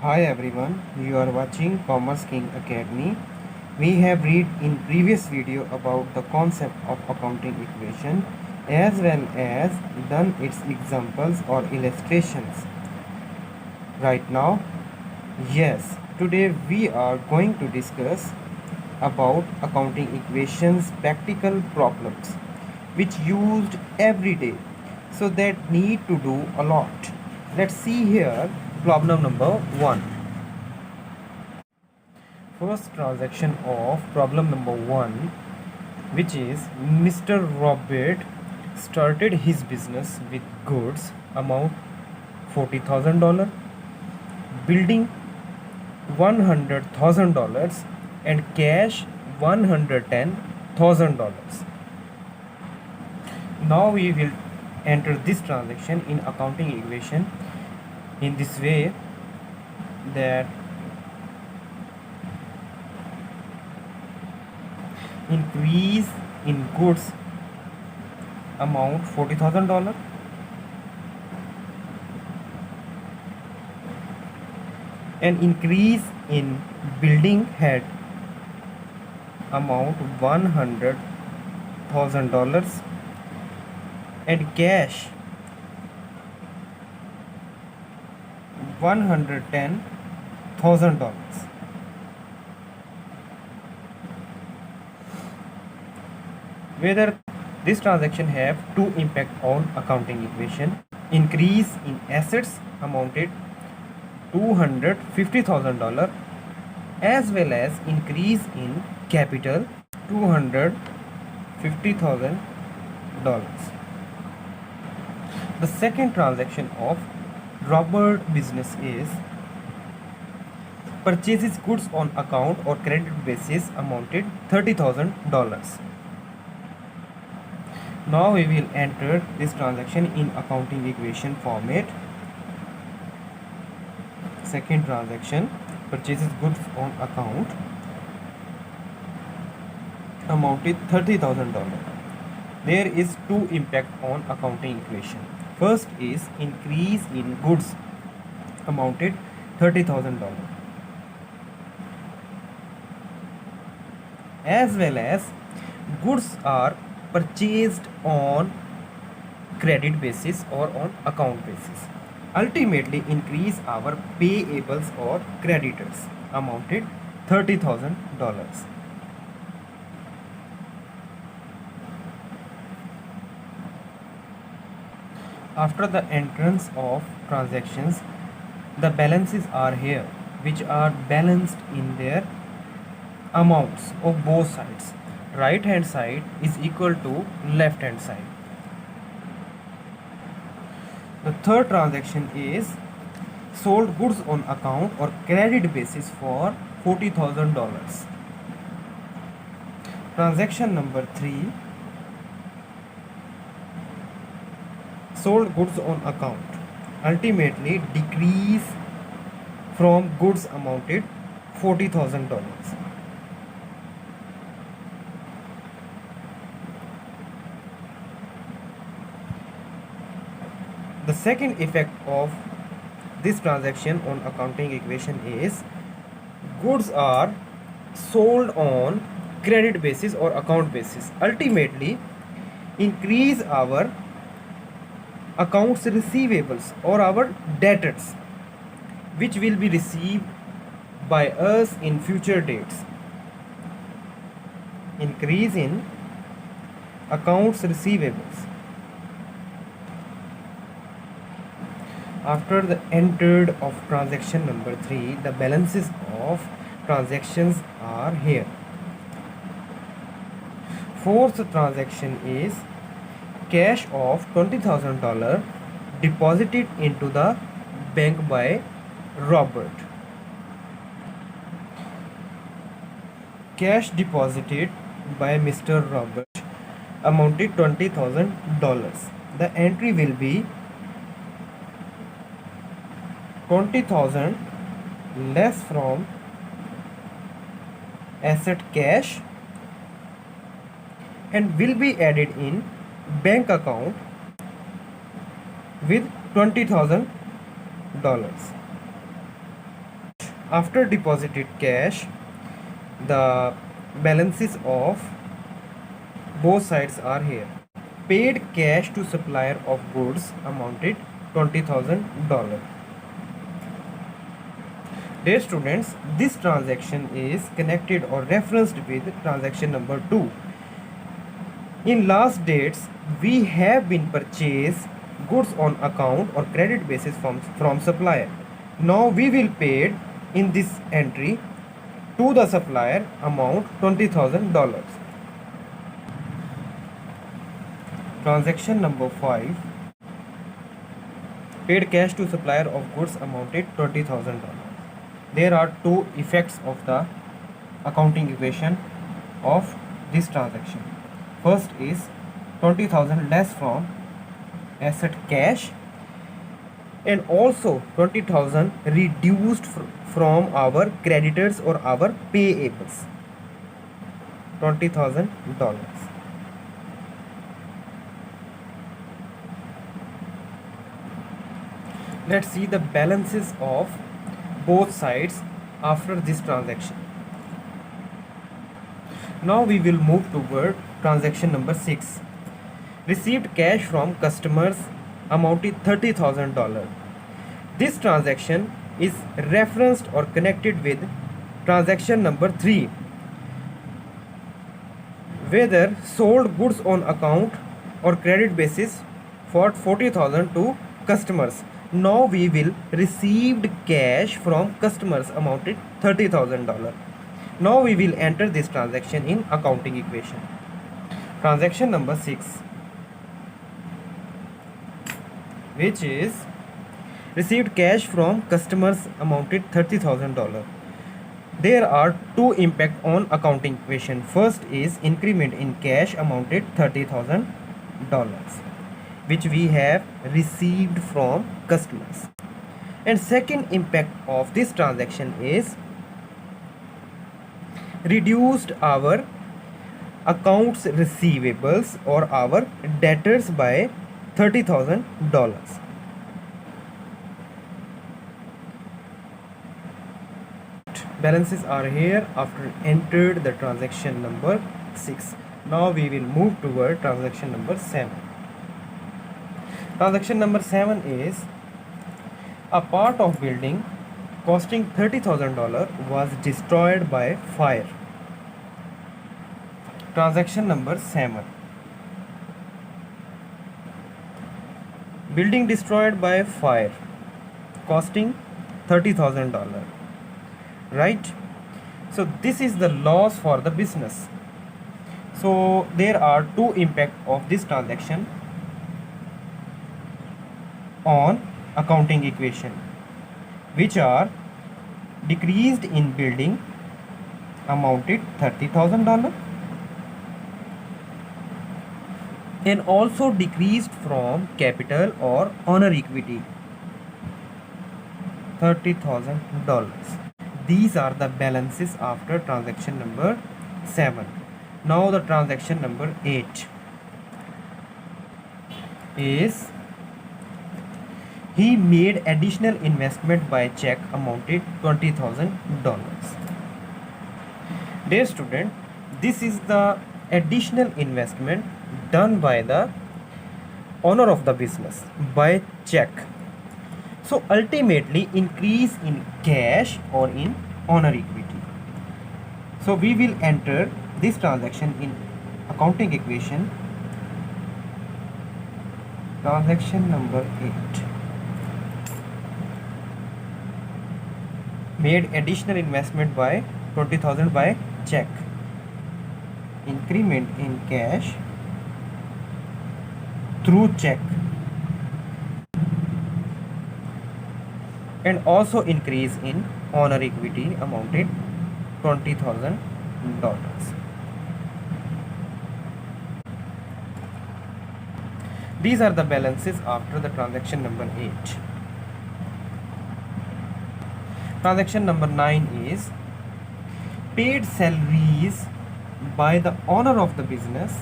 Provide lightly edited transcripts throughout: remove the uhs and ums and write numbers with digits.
Hi everyone, you are watching Commerce King Academy. We have read in previous video about the concept of accounting equation as well as done its examples or illustrations. Right now, yes, today we are going to discuss about accounting equations practical problems which used every day, so that need to do a lot. Let's see here problem number 1. First transaction of problem number 1, which is Mr. Robert started his business with goods amount $40,000, building $100,000 and cash $110,000. Now we will enter this transaction in accounting equation in this way, that increase in goods amount $40,000 and increase in building head amount $100,000 and cash $110,000. Whether this transaction have two impact on accounting equation. Increase in assets amounted $250,000 as well as increase in capital $250,000. The second transaction of Robert business is purchases goods on account or credit basis amounted $30,000. Now we will enter this transaction in accounting equation format. Second transaction, purchases goods on account amounted $30,000. There is two impact on accounting equation. First is increase in goods amounted $30,000 as well as goods are purchased on credit basis or on account basis, ultimately increase our payables or creditors amounted $30,000. After the entrance of transactions, the balances are here, which are balanced in their amounts of both sides. Right hand side is equal to left hand side. The third transaction is sold goods on account or credit basis for $40,000. Transaction number 3, sold goods on account, ultimately decrease from goods amounted $40,000. The second effect of this transaction on accounting equation is goods are sold on credit basis or account basis, ultimately increase our accounts receivables or our debtors, which will be received by us in future dates. Increase in accounts receivables. After the entered of transaction number 3, the balances of transactions are here. Fourth transaction is cash of $20,000 deposited into the bank by Robert. Cash deposited by Mr. Robert amounted $20,000. The entry will be 20,000 less from asset cash and will be added in bank account with $20,000. After deposited cash, the balances of both sides are here. Paid cash to supplier of goods amounted $20,000. Dear students, this transaction is connected or referenced with transaction number 2. In last dates, we have been purchased goods on account or credit basis from supplier. Now we will paid in this entry to the supplier amount $20,000. Transaction number 5. Paid cash to supplier of goods amounted $20,000. There are two effects of the accounting equation of this transaction. First is 20,000 less from asset cash, and also 20,000 reduced from our creditors or our payables. $20,000. Let's see the balances of both sides after this transaction. Now we will move toward transaction number 6. Received cash from customers amounted $30,000. This transaction is referenced or connected with transaction number 3, whether sold goods on account or credit basis for $40,000 to customers. Now we will received cash from customers amounted $30,000. Now we will enter this transaction in accounting equation. Transaction number 6, which is received cash from customers amounted $30,000. There are two impact on accounting equation. First is increment in cash amounted $30,000, which we have received from customers. And second impact of this transaction is reduced our accounts receivables or our debtors by $30,000. Balances are here after entered the transaction number 6. Now we will move toward transaction number 7. Transaction number 7 is a part of building costing $30,000 was destroyed by fire. Transaction number 7. Building destroyed by fire costing $30,000. Right? So this is the loss for the business. So there are two impact of this transaction on accounting equation, which are decreased in building amounted $30,000 and also decreased from capital or owner equity $30,000. These are the balances after transaction number 7. Now the transaction number 8 is he made additional investment by check amounted $20,000. Dear student, this is the additional investment done by the owner of the business by check. So ultimately increase in cash or in owner equity. So we will enter this transaction in accounting equation. Transaction number 8. Made additional investment by 20,000 by check. Increment in cash through check. And also increase in owner equity amounted $20,000. These are the balances after the transaction number 8. Transaction number 9 is paid salaries by the owner of the business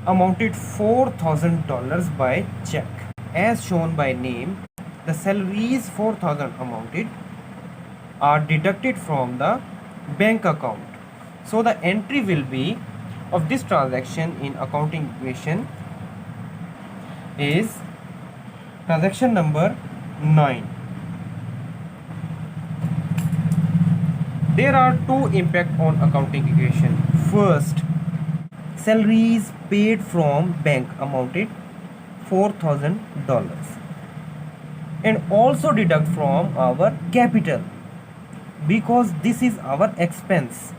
amounted $4,000 by check as shown by name the salaries 4,000 amounted are deducted from the bank account. So the entry will be of this transaction in accounting equation is transaction number 9. There are two impact on accounting equation. First, salaries paid from bank amounted $4,000 and also deduct from our capital because this is our expense.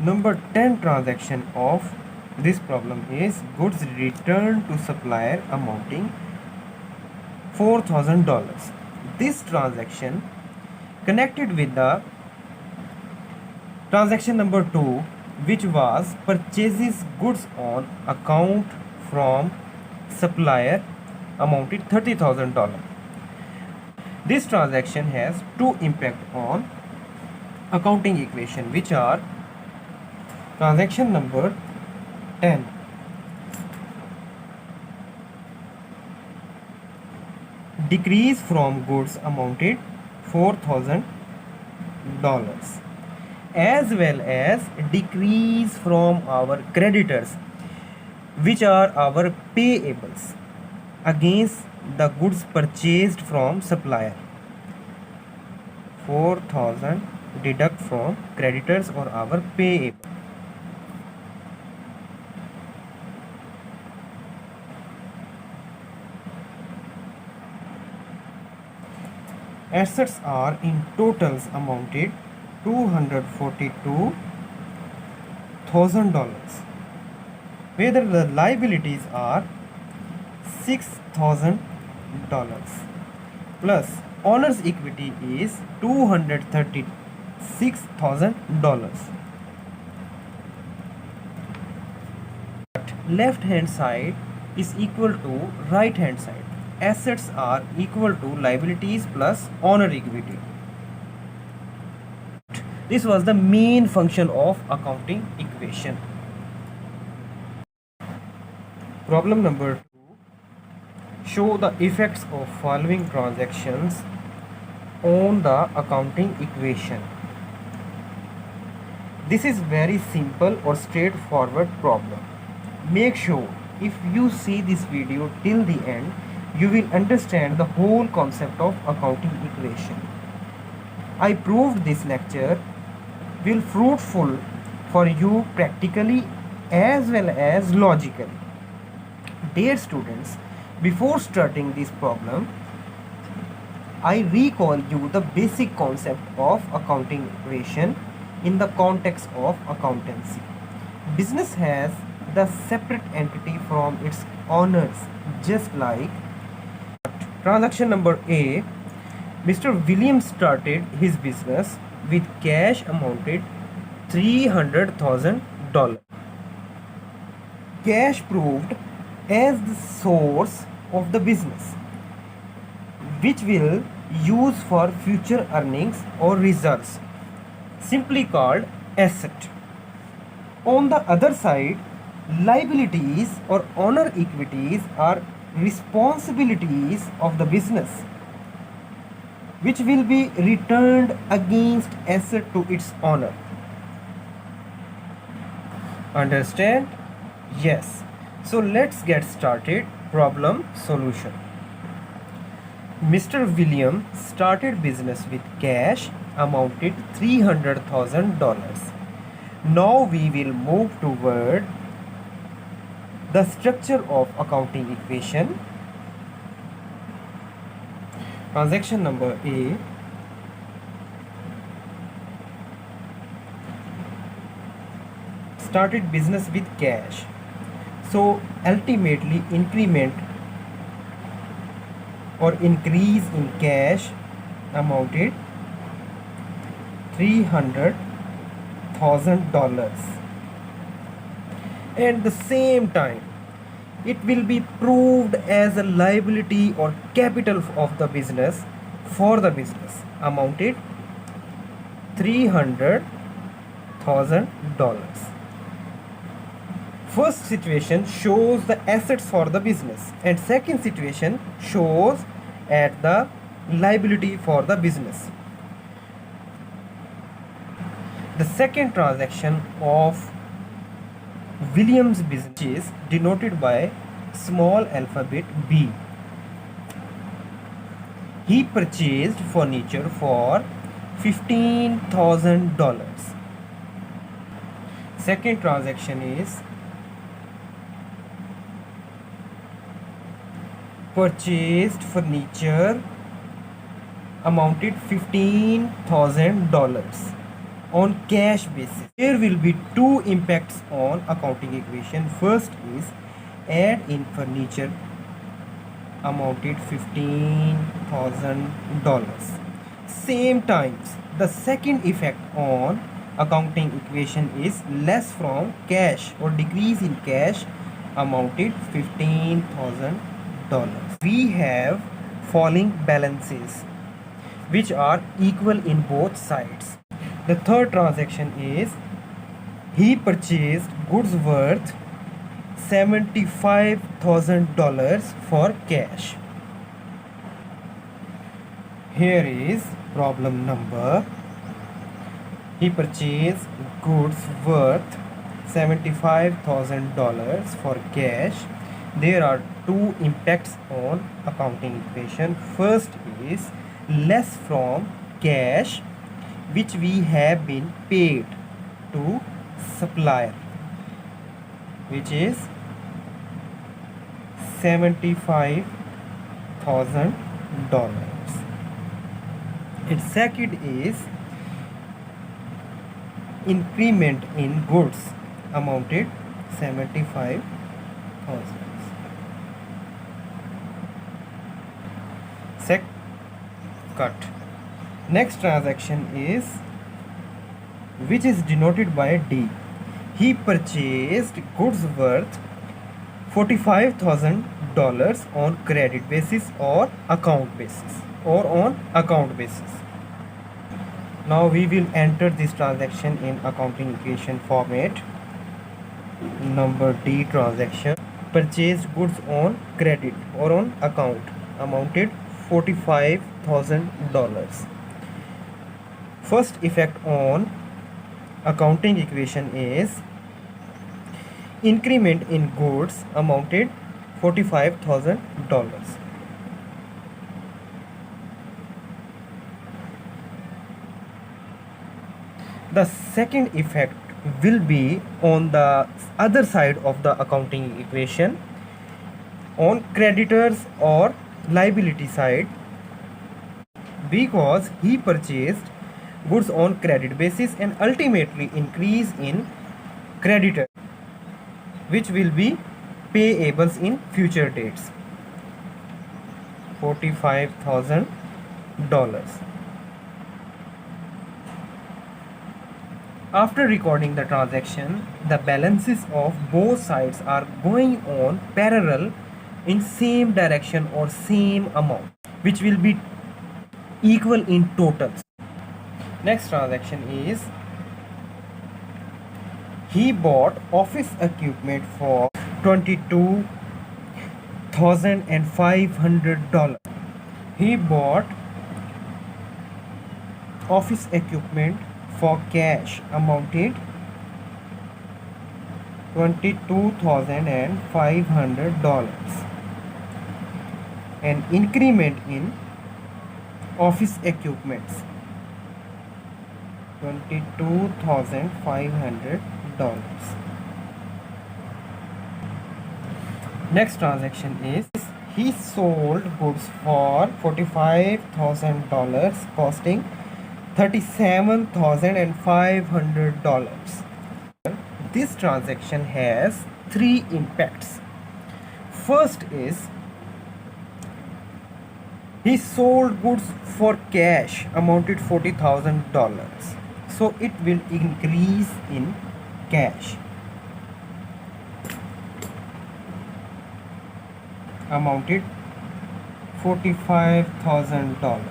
Number 10 transaction of this problem is goods returned to supplier amounting $4,000. This transaction connected with the transaction number 2, which was purchases goods on account from supplier amounted $30,000. This transaction has two impact on accounting equation, which are transaction number 10. Decrease from goods amounted $4,000 as well as decrease from our creditors, which are our payables against the goods purchased from supplier. 4,000 deduct from creditors or our payable. Assets are in totals amounted $242,000, whether the liabilities are $6,000 plus owner's equity is $236,000. Left hand side is equal to right hand side. Assets are equal to liabilities plus owner equity. This was the main function of accounting equation. Problem number 2. Show the effects of following transactions on the accounting equation. This is very simple or straightforward problem. Make sure if you see this video till the end, you will understand the whole concept of accounting equation. I proved this lecture will fruitful for you practically as well as logically. Dear students, before starting this problem, I recall you the basic concept of accounting equation in the context of accountancy. Business has the separate entity from its owners, just like transaction number A. Mr. Williams started his business with cash amounted $300,000. Cash proved as the source of the business, which will use for future earnings or reserves, simply called asset. On the other side, liabilities or owner equities are responsibilities of the business, which will be returned against asset to its owner. Understand? Yes. So let's get started. Problem solution. Mr. William started business with cash amounted $300,000. Now we will move toward the structure of accounting equation. Transaction number A. Started business with cash. So ultimately increment or increase in cash amounted $300,000. At the same time, it will be proved as a liability or capital of the business for the business amounted $300,000. First situation shows the assets for the business, and second situation shows at the liability for the business. The second transaction of Williams business is denoted by small alphabet B. He purchased furniture for $15,000. Second transaction is purchased furniture amounted $15,000 on cash basis. There will be two impacts on accounting equation. First is add in furniture amounted $15,000. Same times the second effect on accounting equation is less from cash or decrease in cash amounted $15,000. We have falling balances which are equal in both sides. The third transaction is he purchased goods worth $75,000 for cash. Here is problem number. He purchased goods worth $75,000 for cash. There are two impacts on accounting equation. First is less from cash which we have been paid to supplier, which is $75,000. And second is increment in goods amounted $75,000. Cut. Next transaction is which is denoted by D. He purchased goods worth $45,000 on credit basis or account basis Now we will enter this transaction in accounting equation format. Number D transaction. Purchased goods on credit or on account amounted $45,000. First effect on accounting equation is increment in goods amounted $45,000. The second effect will be on the other side of the accounting equation, on creditors or liability side, because he purchased goods on credit basis and ultimately increase in creditor which will be payables in future dates, $45,000. After recording the transaction, the balances of both sides are going on parallel in same direction or same amount, which will be equal in totals. Next transaction is he bought office equipment for $22,500. He bought office equipment for cash amounted $22,500. An increment in office equipments $22,500. Next transaction is he sold goods for $45,000 costing $37,500. This transaction has three impacts. First is he sold goods for cash amounted $40,000, so it will increase in cash amounted $45,000.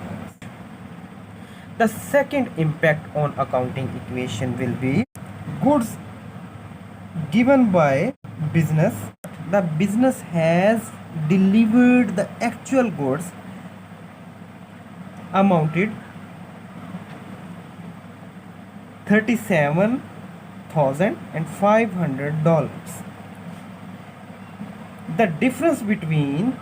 The second impact on accounting equation will be goods given by business. The business has delivered the actual goods amounted $37,500. The difference between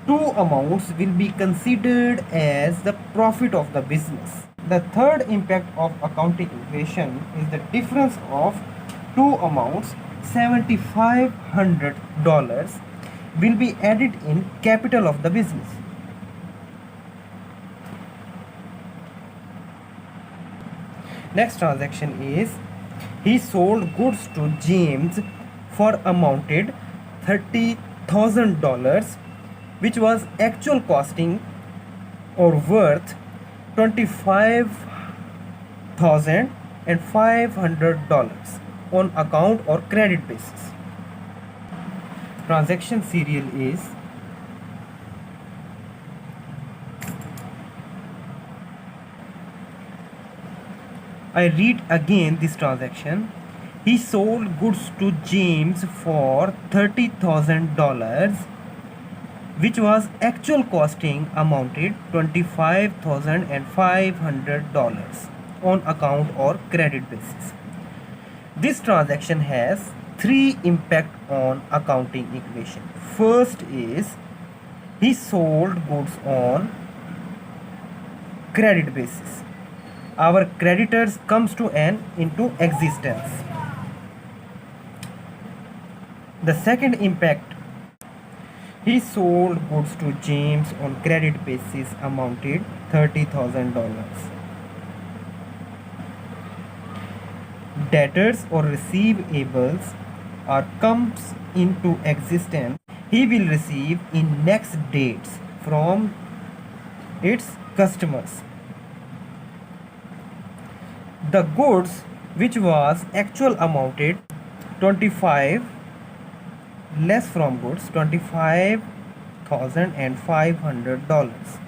two amounts will be considered as the profit of the business. The third impact of accounting equation is the difference of two amounts. $7,500 will be added in capital of the business. Next transaction is he sold goods to James for amounted $30,000, which was actual costing or worth $25,500 on account or credit basis. Transaction serial is I read again this transaction. He sold goods to James for $30,000, which was actual costing amounted $25,500 on account or credit basis. This transaction has three impact on accounting equation. First is he sold goods on credit basis. Our creditors comes to an into existence. The second impact, he sold goods to James on credit basis amounted $30,000. Debtors or receivables are comes into existence. He will receive in next dates from its customers. The goods which was actual amounted 25 less from goods $25,500.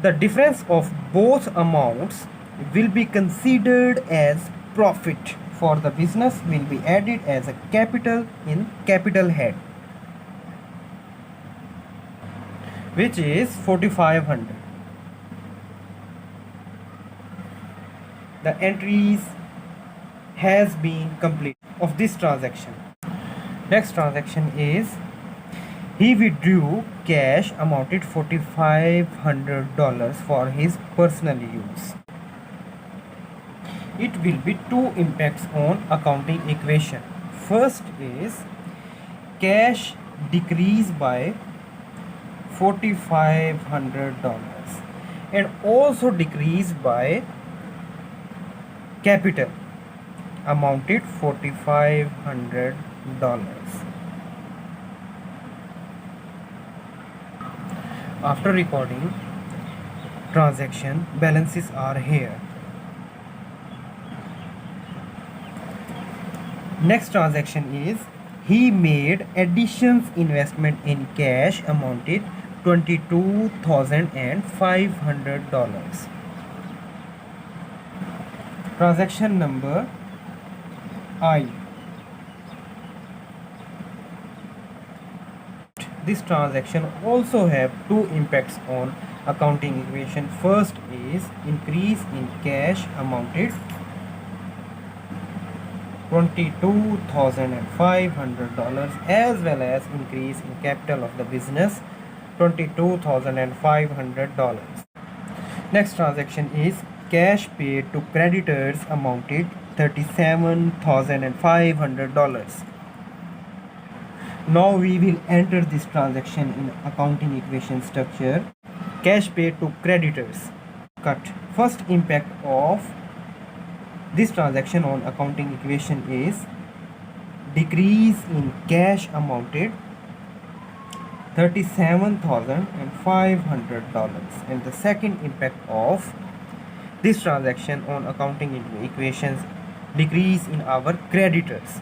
The difference of both amounts will be considered as profit for the business, will be added as a capital in capital head, which is 4,500. The entries has been complete of this transaction. Next transaction is he withdrew cash amounted $4,500 for his personal use. It will be two impacts on accounting equation. First is cash decreased by $4,500 and also decreased by capital amounted $4,500. After recording transaction, balances are here. Next transaction is he made additions investment in cash amounted $22,500. Transaction number I. This transaction also have two impacts on accounting equation. First is increase in cash amounted $22,500 as well as increase in capital of the business $22,500. Next transaction is cash paid to creditors amounted $37,500. Now we will enter this transaction in accounting equation structure. Cash paid to creditors. Cut. First impact of this transaction on accounting equation is decrease in cash amounted $37,500, and the second impact of this transaction on accounting equations decrease in our creditors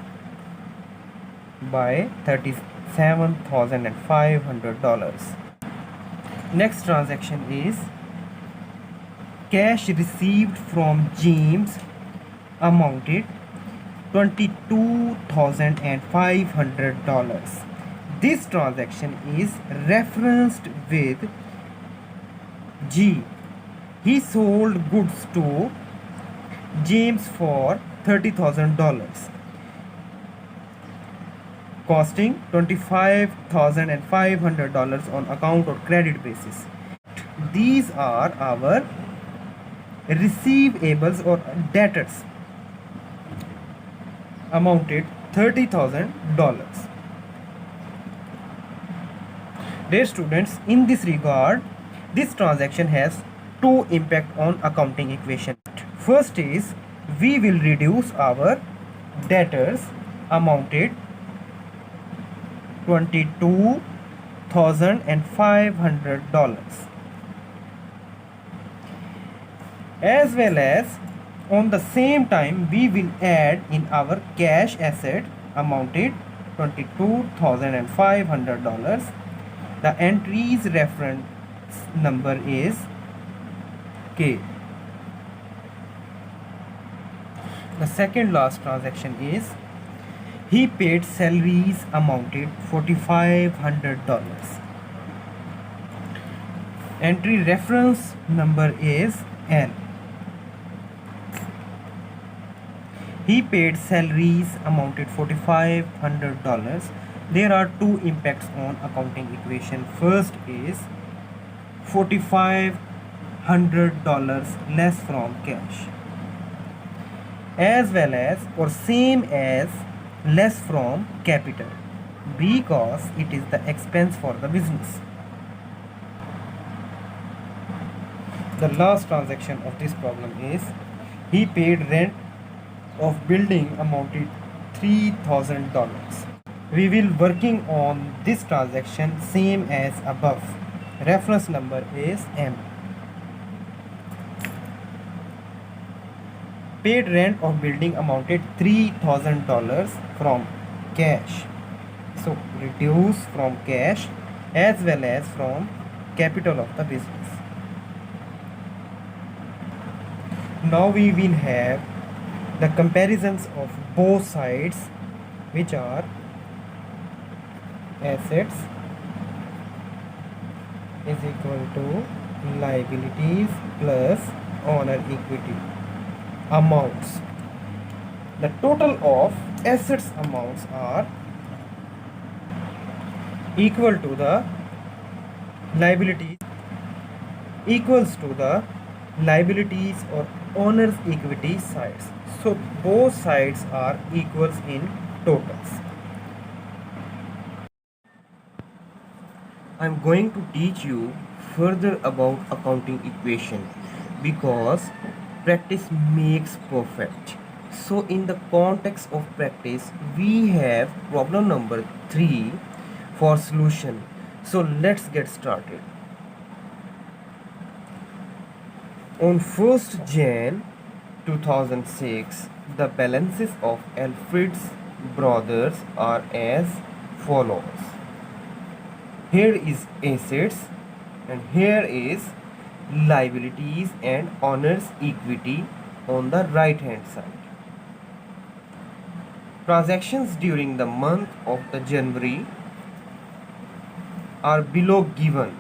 by $37,500. Next transaction is cash received from James amounted $22,500. This transaction is referenced with G. He sold goods to James for $30,000, costing $25,500 on account or credit basis. These are our receivables or debtors amounted $30,000. Dear students, in this regard, this transaction has two impact on accounting equation. First is we will reduce our debtors amounted $22,500, as well as on the same time we will add in our cash asset amounted $22,500. The entry's reference number is K. The second last transaction is he paid salaries amounted $4,500. Entry reference number is N. He paid salaries amounted $4,500. There are two impacts on accounting equation. First is $4,500 less from cash, as well as or same as less from capital, because it is the expense for the business. The last transaction of this problem is he paid rent of building amounted $3,000. We will working on this transaction same as above. Reference number is M. Paid rent of building amounted $3,000 from cash. So reduce from cash as well as from capital of the business. Now we will have the comparisons of both sides, which are assets is equal to liabilities plus owner equity amounts. The total of assets amounts are equal to the liabilities equals to the liabilities or owner's equity sides. So both sides are equals in totals. I am going to teach you further about accounting equation, because practice makes perfect. So in the context of practice, we have problem number 3 for solution. So let's get started. On 1st Jan 2006, the balances of Alfred's brothers are as follows. Here is assets and here is liabilities and owner's equity on the right hand side. Transactions during the month of the January are below given.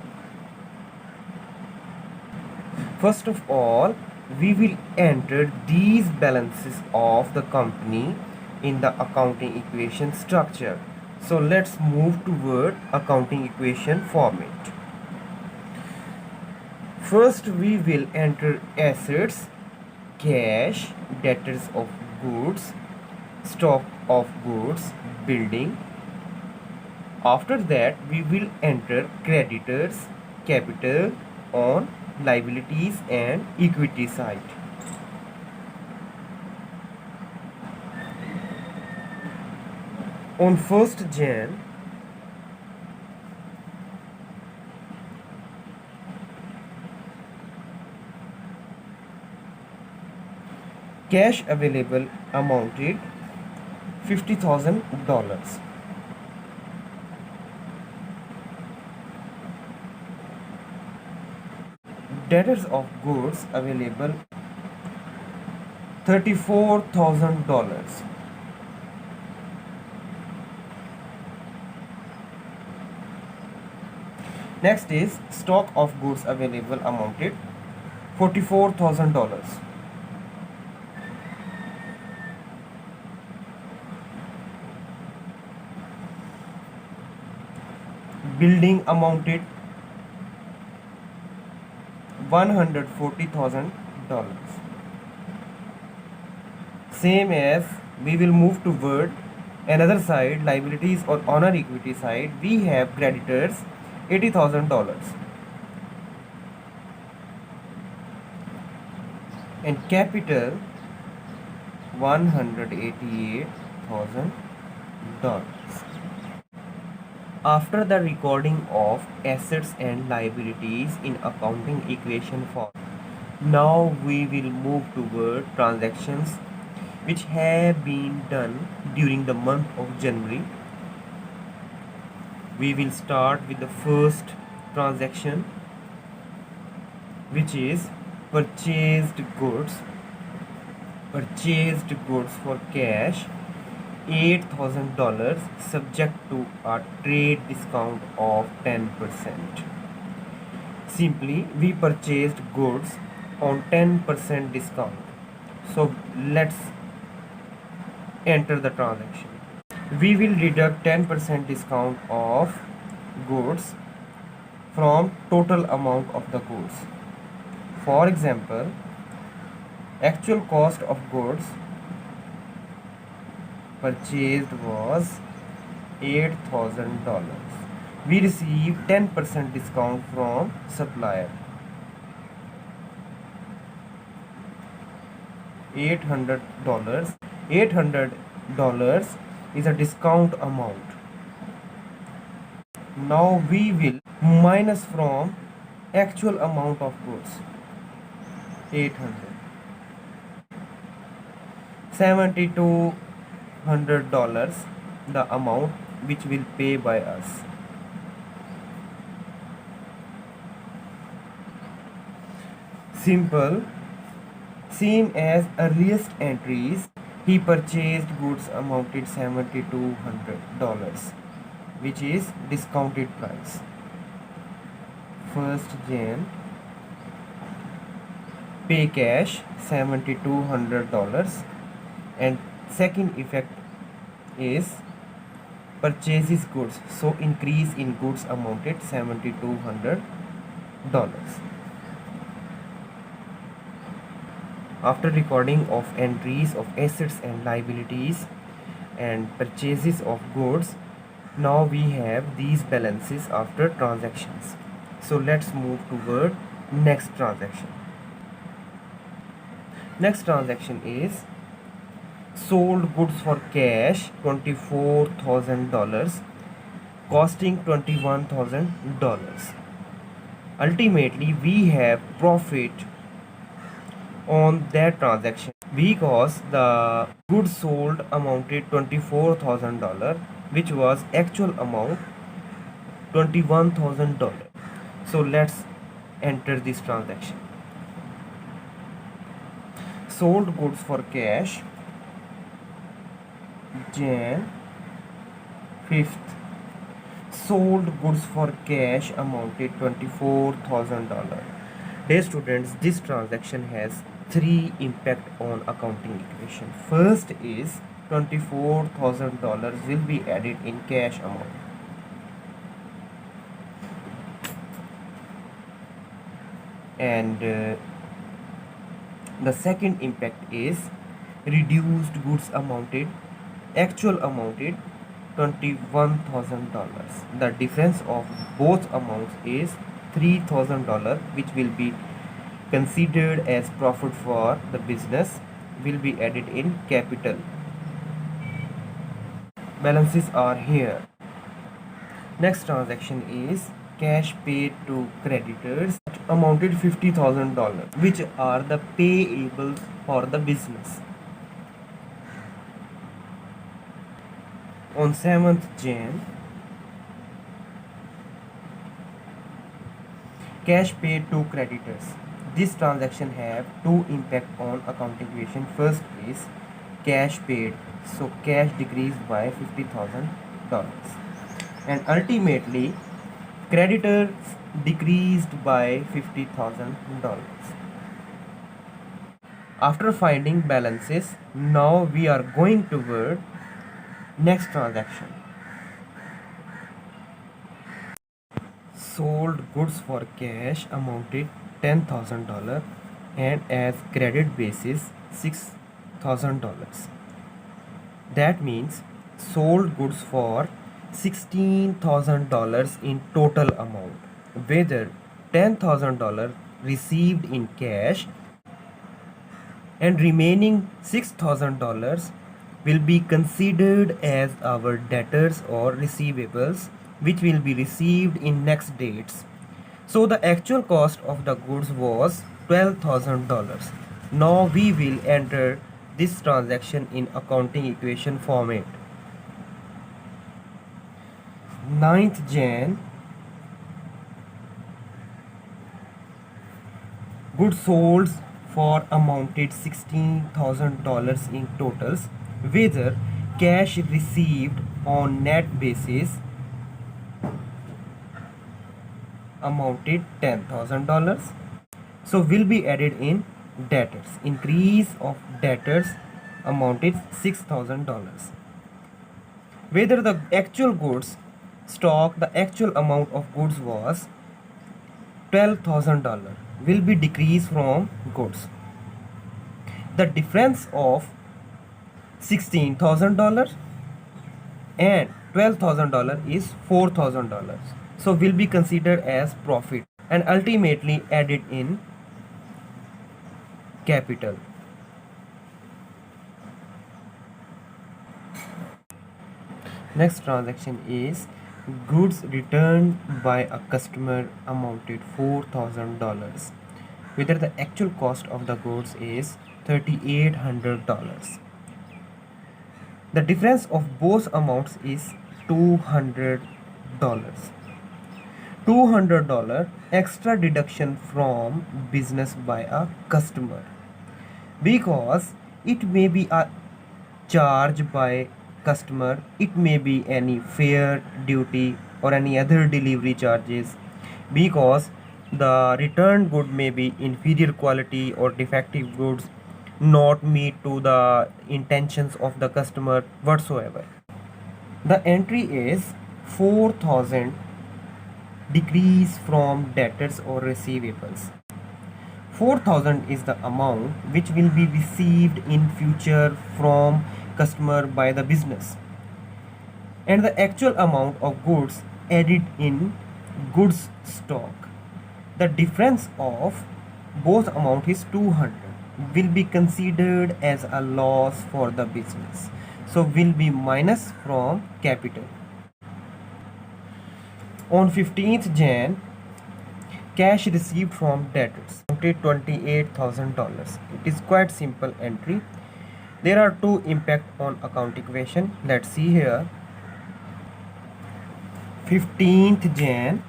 First of all, we will enter these balances of the company in the accounting equation structure. So let's move toward accounting equation format. First, we will enter assets, cash, debtors of goods, stock of goods, building. After that, we will enter creditors, capital on liabilities and equity side. On 1st Jan, cash available amounted $50,000. Debtors of goods available $34,000. Next is stock of goods available amounted $44,000. Building amounted $140,000. Same as we will move toward another side, liabilities or honor equity side. We have creditors $80,000 and capital $188,000. After the recording of assets and liabilities in accounting equation form, now we will move toward transactions which have been done during the month of January. We will start with the first transaction, which is purchased goods for cash $8,000 subject to a trade discount of 10%. Simply, we purchased goods on 10% discount. So let's enter the transaction. We will deduct 10% discount of goods from total amount of the goods. For example, actual cost of goods purchased was $8,000. We received 10% discount from supplier. $800. $800 is a discount amount. Now we will minus from actual amount of goods. 800. $7,200 the amount which will pay by us. Simple. Same as earliest entries, he purchased goods amounted $7,200, which is discounted price. 1st Jan, pay cash $7,200, and second effect is purchases goods, so increase in goods amounted $7,200. After recording of entries of assets and liabilities and purchases of goods, now we have these balances after transactions. So let's move toward next transaction. Next transaction is sold goods for cash $24,000 costing $21,000. Ultimately, we have profit on that transaction because the goods sold amounted $24,000, which was actual amount $21,000. So let's enter this transaction. Sold goods for cash Jan 5th. Sold goods for cash amounted $24,000. Dear students, this transaction has three impact on accounting equation. First is $24,000 will be added in cash amount. And the second impact is reduced goods actual amounted $21,000. The difference of both amounts is $3,000, which will be considered as profit for the business, will be added in capital. Balances are here. Next transaction is cash paid to creditors amounted $50,000, which are the payables for the business. On 7th Jan, cash paid to creditors. This transaction have two impact on accounting equation. First is cash paid, so cash decreased by $50,000, and ultimately Creditors decreased by $50,000. After finding balances, now we are going toward next transaction. Sold goods for cash amounted $10,000 and as credit basis $6,000. That means sold goods for $16,000 in total amount, whether $10,000 received in cash and remaining $6,000 will be considered as our debtors or receivables, which will be received in next dates. So the actual cost of the goods was $12,000. Now we will enter this transaction in accounting equation format. 9th Jan, goods sold for amounted $16,000 in totals, whether cash received on net basis amounted $10,000. So will be added in debtors. Increase of debtors amounted $6,000. Whether the actual goods stock, the actual amount of goods was $12,000 will be decreased from goods. The difference of $16,000 and $12,000 is $4,000. So will be considered as profit and ultimately added in capital. Next transaction is goods returned by a customer amounted $4,000, whether the actual cost of the goods is $3,800. The difference of both amounts is $200. $200 extra deduction from business by a customer, because it may be a charge by customer, it may be any fare, duty or any other delivery charges, because the returned good may be inferior quality or defective goods, not meet to the intentions of the customer whatsoever. The entry is 4,000 decrease from debtors or receivables. 4,000 is the amount which will be received in future from customer by the business, and the actual amount of goods added in goods stock. The difference of both amount is 200, will be considered as a loss for the business, so will be minus from capital. On 15th Jan, cash received from debtors amounted $28,000. It is quite simple entry. There are two impact on account equation. Let's see here. 15th Jan,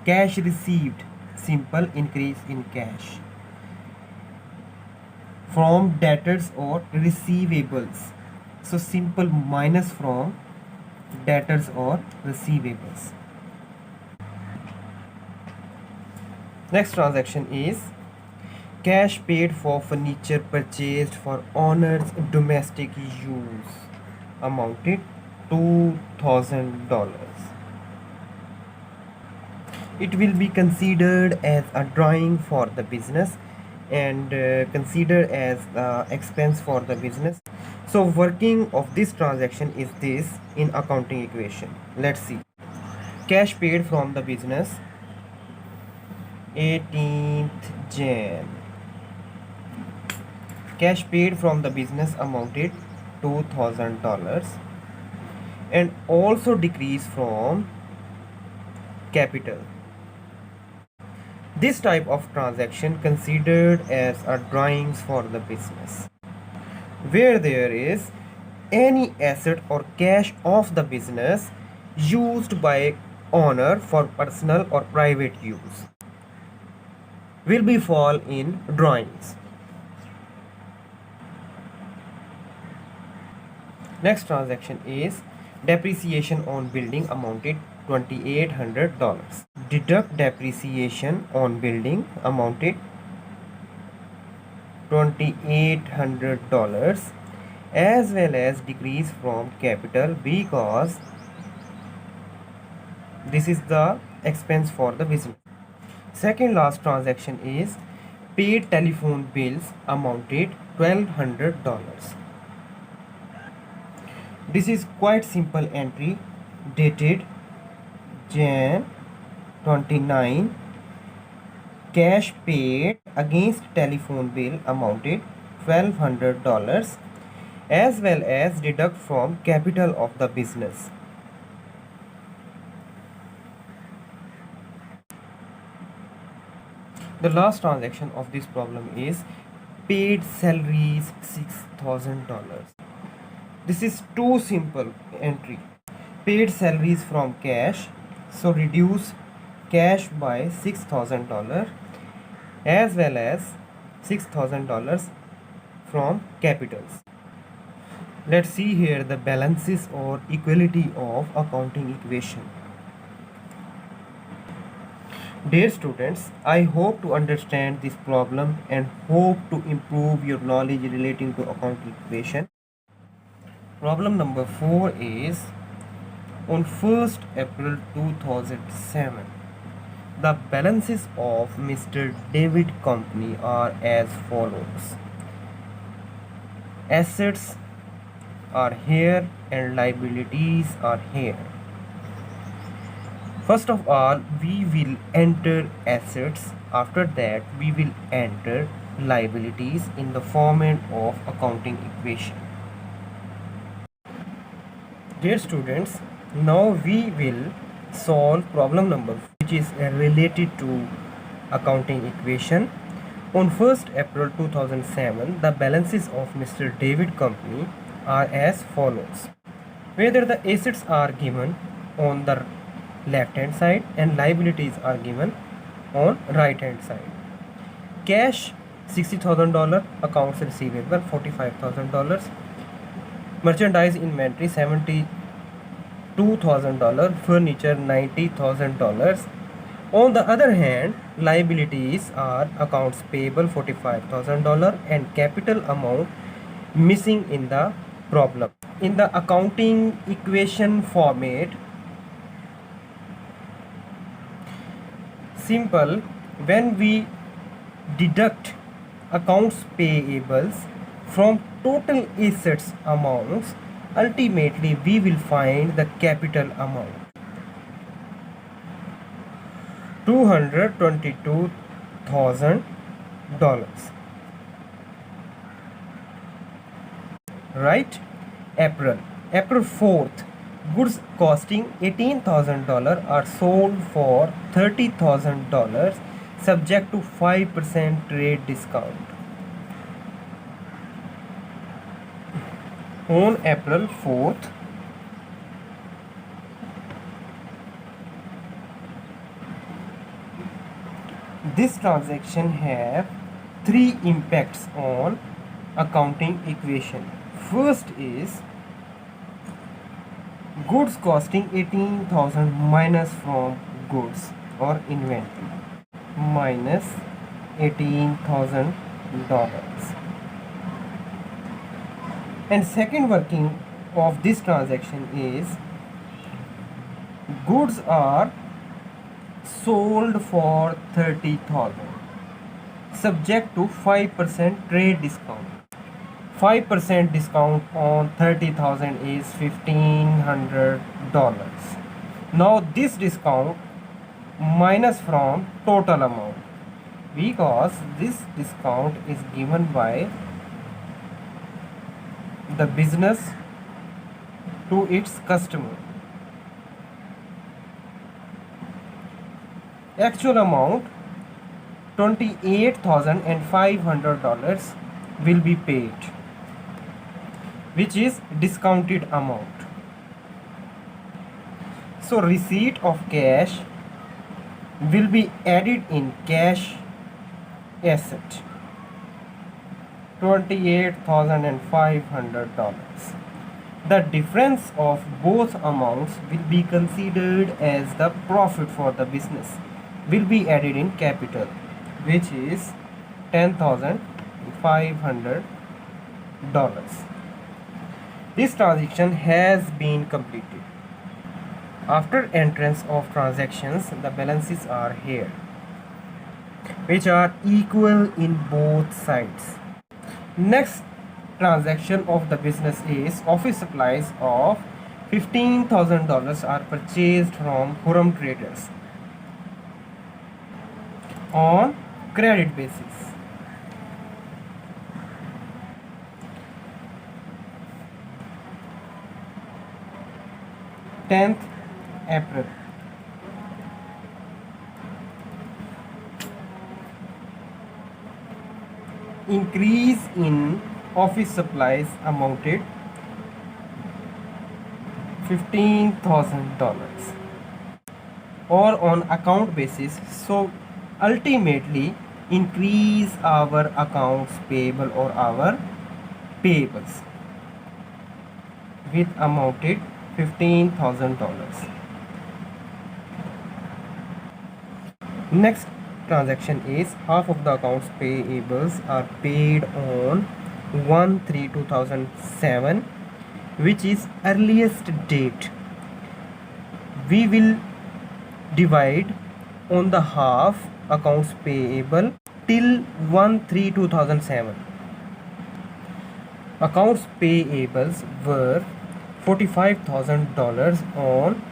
cash received, simple increase in cash from debtors or receivables, so simple minus from debtors or receivables. Next transaction is cash paid for furniture purchased for owner's domestic use amounted $2,000. It will be considered as a drawing for the business and considered as expense for the business. So working of this transaction is this in accounting equation. Let's see. Cash paid from the business 18th Jan. Cash paid from the business amounted $2,000 and also decreased from capital. This type of transaction considered as a drawings for the business, where there is any asset or cash of the business used by owner for personal or private use will be fall in drawings. Next transaction is Depreciation on building amounted $2,800. Deduct depreciation on building amounted $2,800 as well as decrease from capital because this is the expense for the business. Second last transaction is paid telephone bills amounted $1,200. This is quite simple entry dated Jan 29. Cash paid against telephone bill amounted $1,200 as well as deduct from capital of the business. The last transaction of this problem is paid salaries $6,000. This is too simple entry. Paid salaries from cash, so reduce cash by $6,000 as well as $6,000 from capitals. Let's see here the balances or equality of accounting equation. Dear students, I hope to understand this problem and hope to improve your knowledge relating to accounting equation. Problem number 4 is on 1st April 2007. The balances of Mr. David Company are as follows. Assets are here and liabilities are here. First of all, we will enter assets. After that, we will enter liabilities in the format of accounting equation. Dear students, now we will solve problem number which is related to accounting equation. On 1st April 2007, the balances of Mr. David Company are as follows. Whether the assets are given on the left hand side and liabilities are given on right hand side. Cash $60,000, accounts receivable $45,000, merchandise inventory $72,000, furniture $90,000. On the other hand, liabilities are accounts payable $45,000 and capital amount missing in the problem. In the accounting equation format, simple, when we deduct accounts payables from total assets amounts, ultimately we will find the capital amount $222,000. Right? April 4th, goods costing $18,000 are sold for $30,000 subject to 5% trade discount. On April 4th, this transaction have three impacts on accounting equation. First is goods costing 18,000 minus from goods or inventory minus $18,000. And second working of this transaction is goods are sold for 30,000 subject to 5% trade discount. 5% discount on 30,000 is $1,500. Now this discount minus from total amount because this discount is given by the business to its customer. Actual amount $28,500 will be paid, which is discounted amount. So receipt of cash will be added in cash asset $28,500. The difference of both amounts will be considered as the profit for the business, will be added in capital, which is $10,500. This transaction has been completed. After entrance of transactions, the balances are here, which are equal in both sides. Next transaction of the business is office supplies of $15,000 are purchased from Huram Traders on credit basis. 10th April. Increase in office supplies amounted $15,000 or on account basis, so ultimately increase our accounts payable or our payables with amounted $15,000. Next transaction is half of the accounts payables are paid on 1/3/2007, which is earliest date. We will divide on the half accounts payable till 1/3/2007. Accounts payables were $45,000 on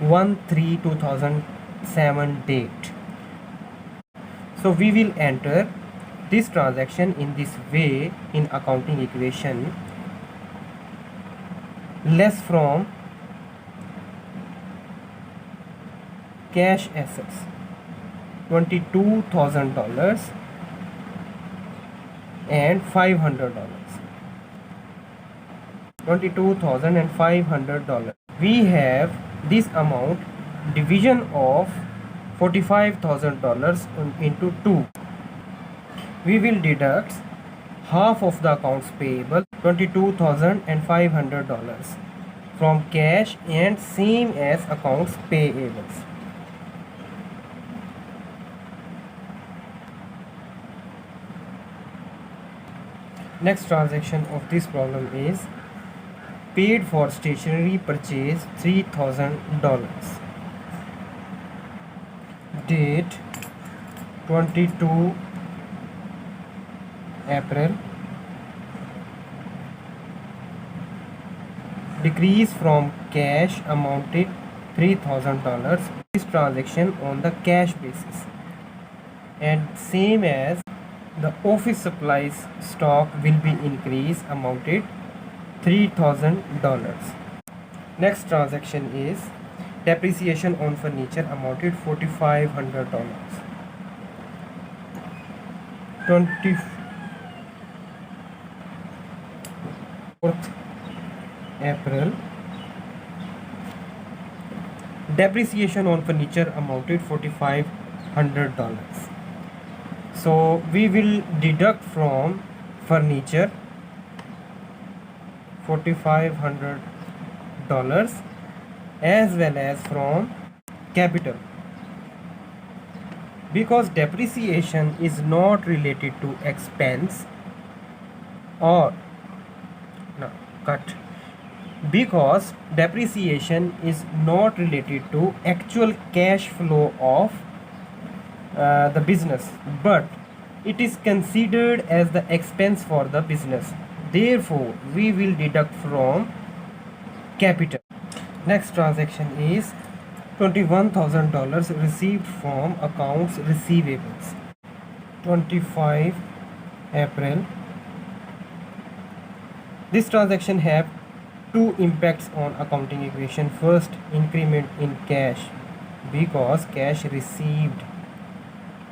1/3/2007 date. So we will enter this transaction in this way in accounting equation. Less from cash assets $22,000 and $500. $22,500. We have this amount division of $45,000 into 2. We will deduct half of the accounts payable $22,500 from cash and same as accounts payables. Next transaction of this problem is paid for stationery purchase $3,000. Date 22 April. Decrease from cash amounted $3,000. This transaction on the cash basis, and same as the office supplies stock will be increased amounted $3,000. Next transaction is depreciation on furniture amounted $4,500. 24th April. Depreciation on furniture amounted $4,500. So we will deduct from furniture $4,500 as well as from capital, because depreciation is not related to expense or no, cut, because depreciation is not related to actual cash flow of the business, but it is considered as the expense for the business. Therefore, we will deduct from capital. Next transaction is $21,000 received from accounts receivables. 25 April. This transaction have two impacts on accounting equation. First, increment in cash, because cash received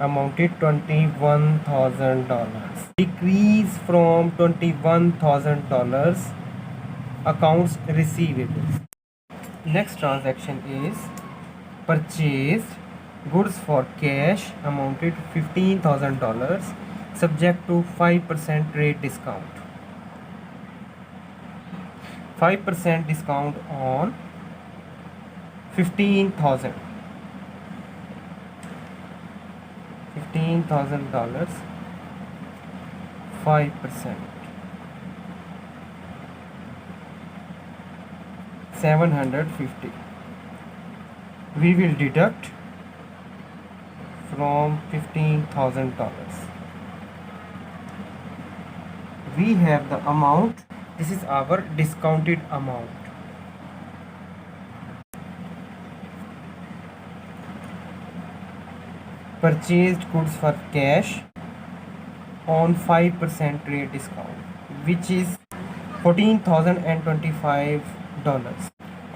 amounted $21,000. Decrease from $21,000 accounts receivables. Next transaction is purchased goods for cash amounted $15,000 subject to 5% trade discount. 5% discount on 15,000. $15,000, 5%, 750. We will deduct from $15,000. We have the amount. This is our discounted amount. Purchased goods for cash on 5% trade discount, which is $14,025.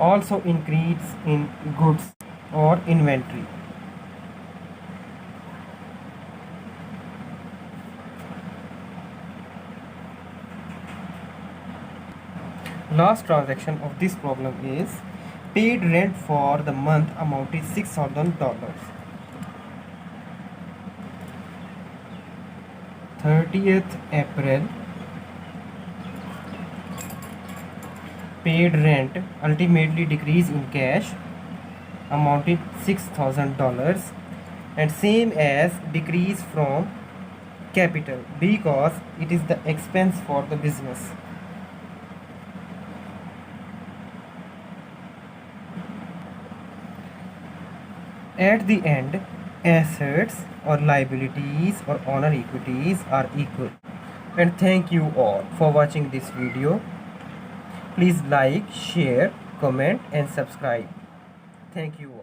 Also increase in goods or inventory. Last transaction of this problem is paid rent for the month amounted $6,000. 30th April, paid rent ultimately decreased in cash amounted $6,000 and same as decrease from capital because it is the expense for the business. At the end, assets or liabilities or owner equities are equal. And thank you all for watching this video. Please like, share, comment and subscribe. Thank you all.